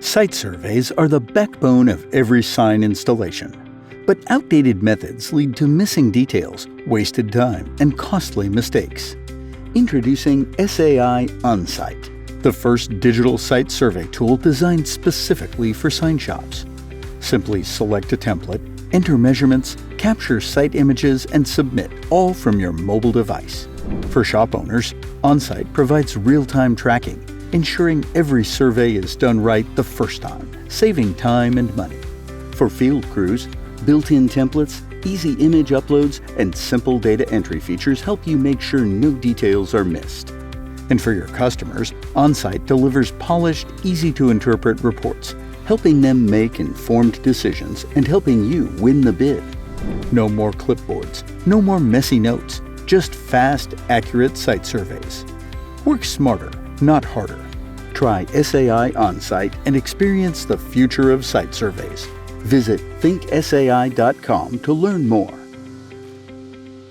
Site surveys are the backbone of every sign installation. But outdated methods lead to missing details, wasted time, and costly mistakes. Introducing SAi OnSite, the first digital site survey tool designed specifically for sign shops. Simply select a template, enter measurements, capture site images, and submit, all from your mobile device. For shop owners, OnSite provides real-time tracking, ensuring every survey is done right the first time, saving time and money. For field crews, built-in templates, easy image uploads, and simple data entry features help you make sure no details are missed. And for your customers, OnSite delivers polished, easy-to-interpret reports, helping them make informed decisions and helping you win the bid. No more clipboards, no more messy notes, just fast, accurate site surveys. Work smarter, not harder. Try SAi OnSite and experience the future of site surveys. Visit thinksai.com to learn more.